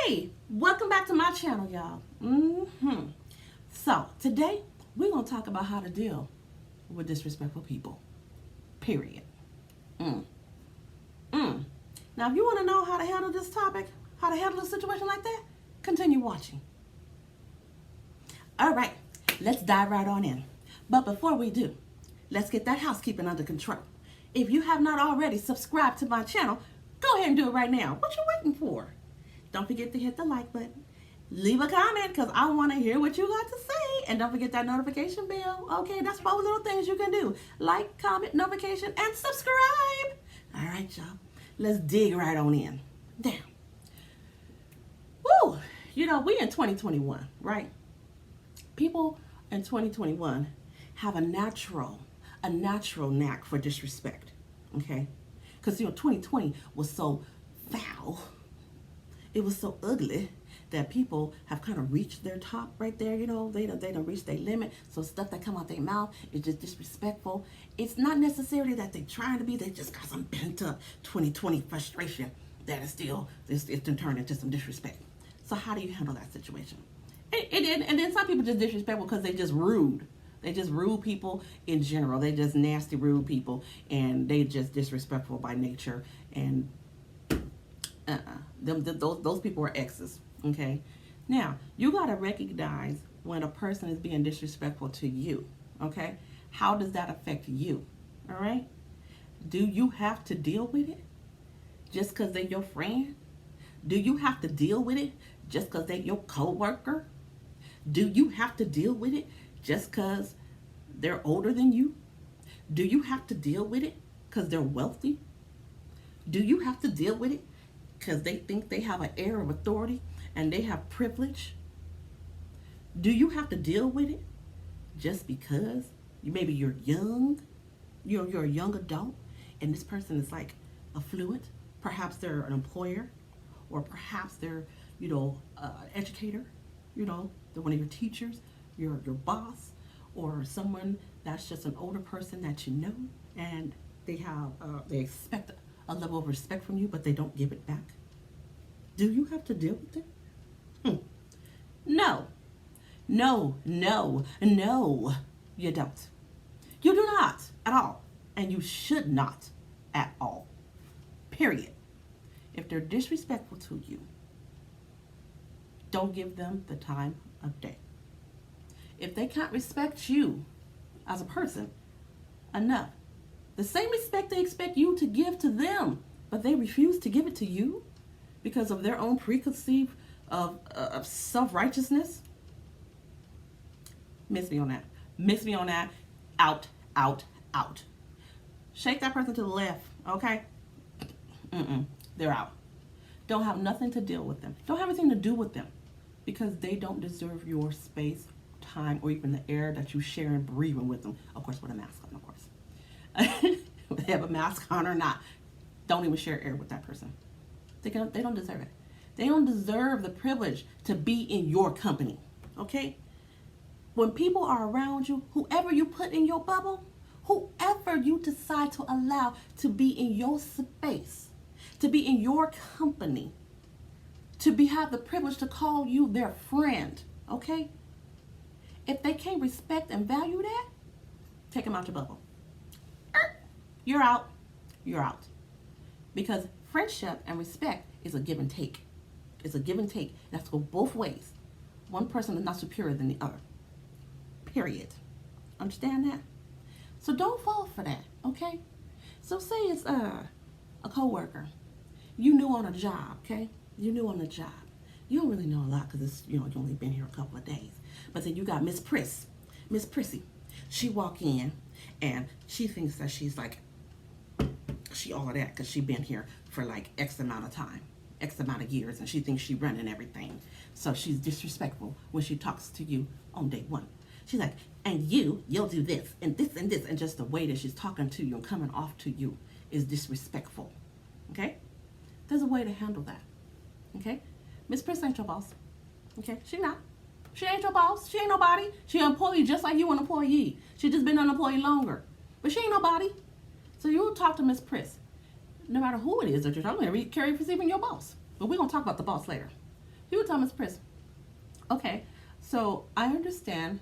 Hey, welcome back to my channel, y'all. So today we're gonna talk about how to deal with disrespectful people. Period. Mm. Mm. Now, if you want to know how to handle this topic, how to handle a situation like that, continue watching. All right, let's dive right on in. But before we do, let's get that housekeeping under control. If you have not already subscribed to my channel, go ahead and do it right now. What you waiting for? Don't forget to hit the like button. Leave a comment because I want to hear what you got to say. And don't forget that notification bell. Okay, that's 4 little things you can do. Like, comment, notification, and subscribe. All right, y'all. Let's dig right on in. Damn. Woo! You know, we in 2021, right? People in 2021 have a natural knack for disrespect. Okay? Because, 2020 was so foul. It was so ugly that people have kind of reached their top right there. They don't reach their limit. So stuff that come out their mouth is just disrespectful. It's not necessarily that they're trying to be. They just got some pent up 2020 frustration that is still it's turned into some disrespect. So how do you handle that situation? And then some people just disrespectful because they just rude. They just rude people in general. They just nasty, rude people, and they just disrespectful by nature. And those people are exes. Okay, now you gotta recognize when a person is being disrespectful to you. Okay, how does that affect you? All right, do you have to deal with it just because they're your friend? Do you have to deal with it just because they're your co-worker? Do you have to deal with it just because they're older than you? Do you have to deal with it because they're wealthy? Do you have to deal with it because they think they have an air of authority and they have privilege? Do you have to deal with it just because maybe you're young? You're a young adult and this person is like affluent. Perhaps they're an employer, or perhaps they're, educator, they're one of your teachers, your boss, or someone that's just an older person that you know, and they expect a level of respect from you, but they don't give it back. Do you have to deal with it? No, you don't. You do not at all, and you should not at all. Period. If they're disrespectful to you, don't give them the time of day. If they can't respect you as a person enough, the same respect they expect you to give to them, but they refuse to give it to you because of their own preconceived of self-righteousness, miss me on that. Out. Shake that person to the left, okay? They're out. Don't have nothing to deal with them. Don't have anything to do with them because they don't deserve your space, time, or even the air that you share and breathing with them. Of course, with a mask on, of course. Whether they have a mask on or not, don't even share air with that person. They don't deserve it. They don't deserve the privilege to be in your company, okay? When people are around you, whoever you put in your bubble, whoever you decide to allow to be in your space, to be in your company, to have the privilege to call you their friend, okay? If they can't respect and value that, take them out your bubble. You're out. Because friendship and respect is a give and take. It's a give and take. It has to go both ways. One person is not superior than the other. Period. Understand that? So don't fall for that, okay? So say it's a coworker. You new on a job, okay? You new on the job. You don't really know a lot because it's, you only been here a couple of days. But then you got Miss Prissy. She walk in and she thinks that she's like, she all of that because she been here for like X amount of time, X amount of years, and she thinks she running everything. So she's disrespectful when she talks to you on day one. She's like, and you'll do this, and just the way that she's talking to you and coming off to you is disrespectful, okay? There's a way to handle that, okay? Miss Prince ain't your boss, okay? She not. She ain't your boss. She ain't nobody. She an employee just like you an employee. She just been an employee longer, but she ain't nobody. So you talk to Miss Prince, no matter who it is that you're talking to, carry perceiving your boss. But we're going to talk about the boss later. He would tell Miss Pris, okay, so I understand,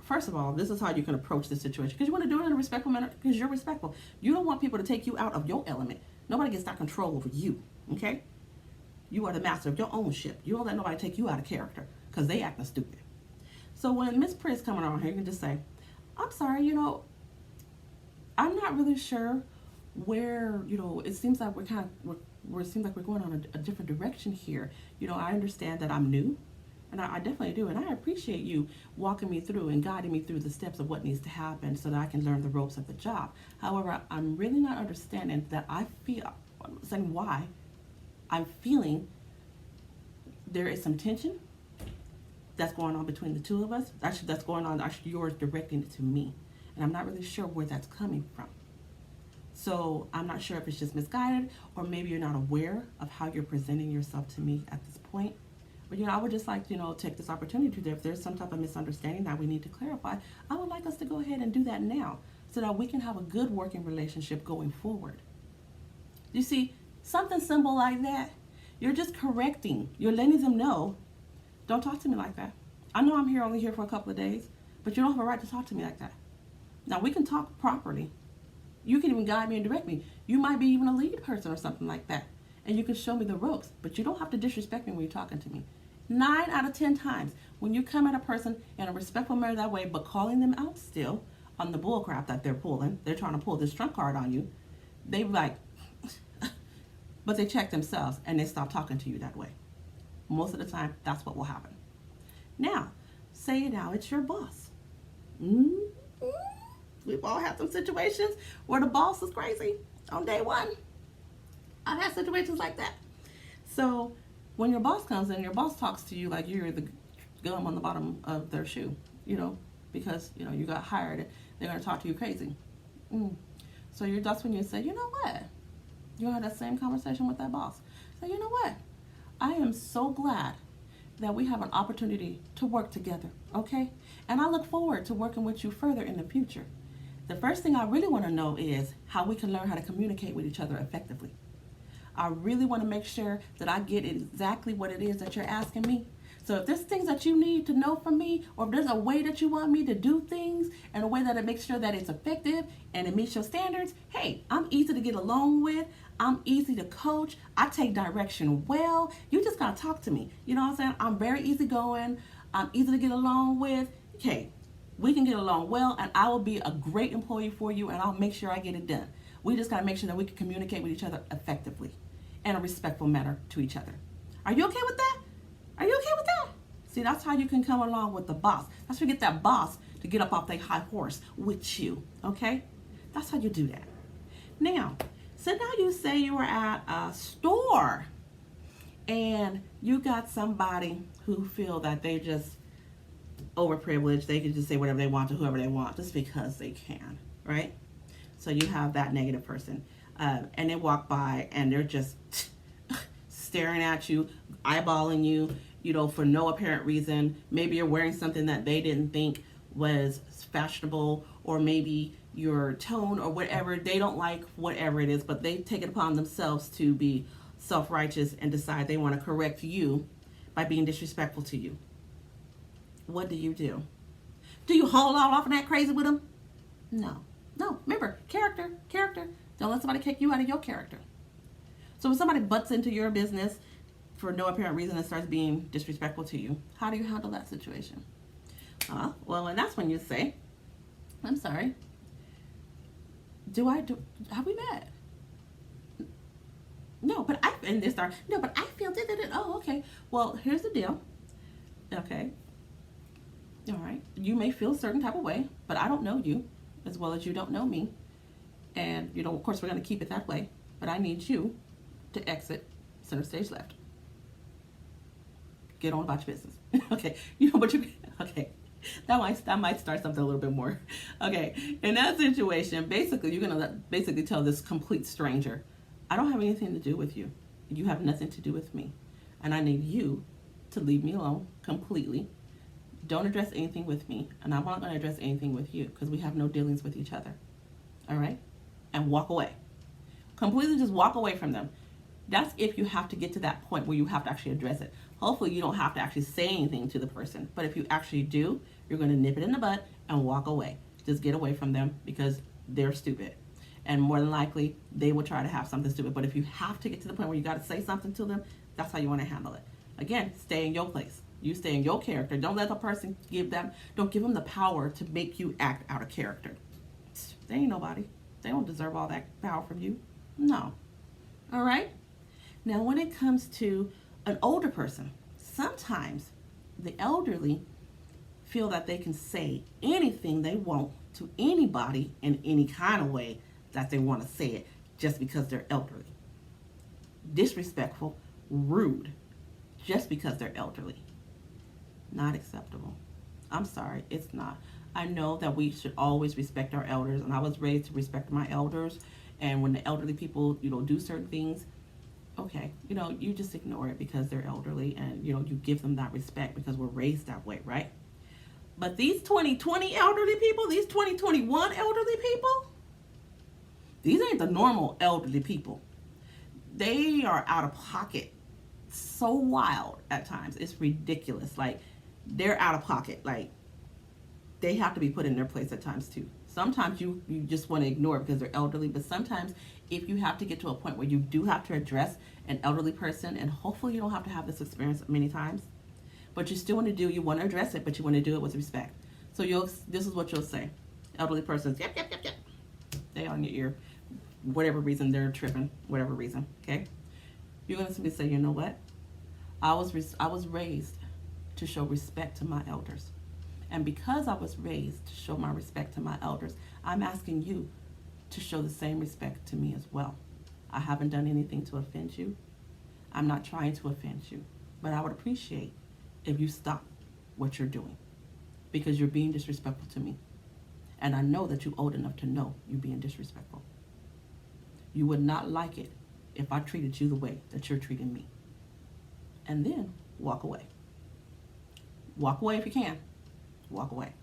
first of all, this is how you can approach this situation, because you want to do it in a respectful manner, because you're respectful. You don't want people to take you out of your element. Nobody gets that control over you, okay? You are the master of your own ship. You don't let nobody take you out of character, because they acting stupid. So when Miss Pris coming around here, you can just say, I'm sorry, I'm not really sure where, it seems like it seems like we're going on a different direction here. I understand that I'm new, and I definitely do, and I appreciate you walking me through and guiding me through the steps of what needs to happen so that I can learn the ropes of the job. However, I'm really not understanding that saying why I'm feeling there is some tension that's going on between the two of us. Actually, that's going on, you're directing it to me, and I'm not really sure where that's coming from. So I'm not sure if it's just misguided, or maybe you're not aware of how you're presenting yourself to me at this point. But I would just like take this opportunity to, if there's some type of misunderstanding that we need to clarify, I would like us to go ahead and do that now, so that we can have a good working relationship going forward. You see, something simple like that, you're just correcting. You're letting them know, don't talk to me like that. I know I'm only here for a couple of days, but you don't have a right to talk to me like that. Now, we can talk properly. You can even guide me and direct me. You might be even a lead person or something like that, and you can show me the ropes, but you don't have to disrespect me when you're talking to me. 9 out of 10 times, when you come at a person in a respectful manner that way, but calling them out still on the bullcrap that they're pulling, they're trying to pull this trump card on you, they like, but they check themselves and they stop talking to you that way. Most of the time, that's what will happen. Now, say now it's your boss. We've all had some situations where the boss is crazy on day one. I've had situations like that. So when your boss comes in, your boss talks to you like you're the gum on the bottom of their shoe, because, you got hired, they're going to talk to you crazy. So that's when you say, you know what? You have that same conversation with that boss. So you know what? I am so glad that we have an opportunity to work together, okay? And I look forward to working with you further in the future. The first thing I really want to know is how we can learn how to communicate with each other effectively. I really want to make sure that I get exactly what it is that you're asking me. So if there's things that you need to know from me, or if there's a way that you want me to do things in a way that it makes sure that it's effective and it meets your standards, hey, I'm easy to get along with. I'm easy to coach. I take direction well. You just got to talk to me. You know what I'm saying? I'm very easygoing. I'm easy to get along with. Okay, we can get along well, and I will be a great employee for you, and I'll make sure I get it done. We just got to make sure that we can communicate with each other effectively in a respectful manner to each other. Are you okay with that? Are you okay with that? See, that's how you can come along with the boss. That's how you get that boss to get up off their high horse with you, okay? That's how you do that. Now, so now you say you were at a store and you got somebody who feel that they just overprivileged. They can just say whatever they want to whoever they want just because they can, right? So you have that negative person, and they walk by and they're just staring at you, eyeballing you, for no apparent reason. Maybe you're wearing something that they didn't think was fashionable, or maybe your tone or whatever. They don't like whatever it is, but they take it upon themselves to be self-righteous and decide they want to correct you by being disrespectful to you. What do? Do you haul out off of that crazy with them? No. Remember, character. Don't let somebody kick you out of your character. So when somebody butts into your business for no apparent reason and starts being disrespectful to you, how do you handle that situation? Well, and that's when you say, I'm sorry. Have we met? No, but I feel that. Oh, okay. Well, here's the deal. Okay. All right. You may feel a certain type of way, but I don't know you as well as you don't know me. And, of course, we're going to keep it that way. But I need you to exit center stage left. Get on about your business. Okay. Okay. That might start something a little bit more. Okay. In that situation, basically, you're going to tell this complete stranger, I don't have anything to do with you. You have nothing to do with me. And I need you to leave me alone completely. Don't address anything with me. And I'm not going to address anything with you because we have no dealings with each other. All right? And walk away. Completely just walk away from them. That's if you have to get to that point where you have to actually address it. Hopefully you don't have to actually say anything to the person. But if you actually do, you're going to nip it in the bud and walk away. Just get away from them because they're stupid. And more than likely, they will try to have something stupid. But if you have to get to the point where you got to say something to them, that's how you want to handle it. Again, stay in your place. You stay in your character. Don't let the person don't give them the power to make you act out of character. They ain't nobody. They don't deserve all that power from you. No. All right? Now, when it comes to an older person, sometimes the elderly feel that they can say anything they want to anybody in any kind of way that they want to say it just because they're elderly. Disrespectful, rude, just because they're elderly. Not acceptable. I'm sorry, it's not. I know that we should always respect our elders, and I was raised to respect my elders. And when the elderly people, do certain things, okay, you just ignore it because they're elderly, and you give them that respect because we're raised that way, right? But these 2020 elderly people, these 2021 elderly people, these ain't the normal elderly people. They are out of pocket so wild at times. It's ridiculous. Like, they're out of pocket. Like, they have to be put in their place at times too. Sometimes you just want to ignore it because they're elderly, but sometimes if you have to get to a point where you do have to address an elderly person, and hopefully you don't have to have this experience many times, but you still want to address it, but you want to do it with respect. So this is what you'll say. Elderly person's, yep. They on your ear. Whatever reason they're tripping, whatever reason, okay? You're going to simply say, you know what? I was raised to show respect to my elders. And because I was raised to show my respect to my elders, I'm asking you to show the same respect to me as well. I haven't done anything to offend you. I'm not trying to offend you. But I would appreciate if you stop what you're doing because you're being disrespectful to me. And I know that you're old enough to know you're being disrespectful. You would not like it if I treated you the way that you're treating me. And then walk away. Walk away if you can. Walk away.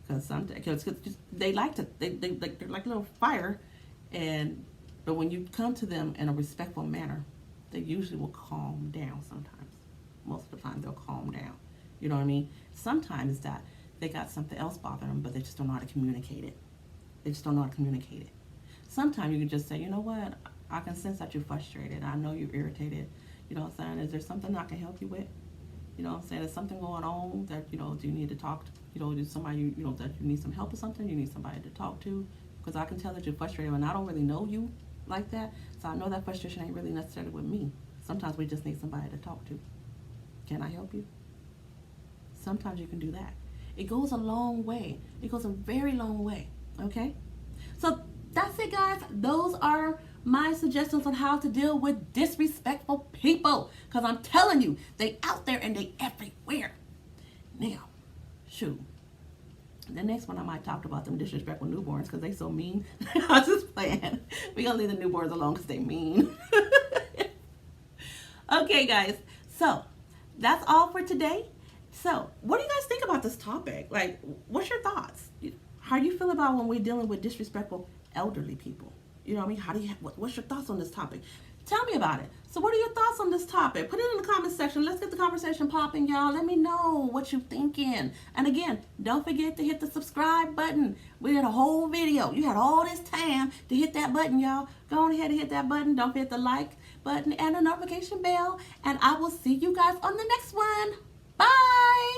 Because they're like a little fire, but when you come to them in a respectful manner, they usually will calm down sometimes. Most of the time they'll calm down. You know what I mean? Sometimes that they got something else bothering them, but they just don't know how to communicate it. Sometimes you can just say, you know what, I can sense that you're frustrated. I know you're irritated. You know what I'm saying? Is there something I can help you with? You know what I'm saying? Is something going on that, do you need to talk to, to somebody, that you need some help or something? You need somebody to talk to? Because I can tell that you're frustrated, and I don't really know you like that. So I know that frustration ain't really necessarily with me. Sometimes we just need somebody to talk to. Can I help you? Sometimes you can do that. It goes a long way. It goes a very long way, okay? So that's it, guys. Those are my suggestions on how to deal with disrespectful people. Because I'm telling you, they out there and they everywhere. Now, shoot. The next one I might talk about them disrespectful newborns because they so mean. I was just playing. We're going to leave the newborns alone because they mean. Okay, guys. So, that's all for today. So, what do you guys think about this topic? Like, what's your thoughts? How do you feel about when we're dealing with disrespectful elderly people? You know what I mean? What's your thoughts on this topic? Tell me about it. So what are your thoughts on this topic? Put it in the comment section. Let's get the conversation popping, y'all. Let me know what you're thinking. And again, don't forget to hit the subscribe button. We had a whole video. You had all this time to hit that button, y'all. Go on ahead and hit that button. Don't forget the like button and the notification bell. And I will see you guys on the next one. Bye.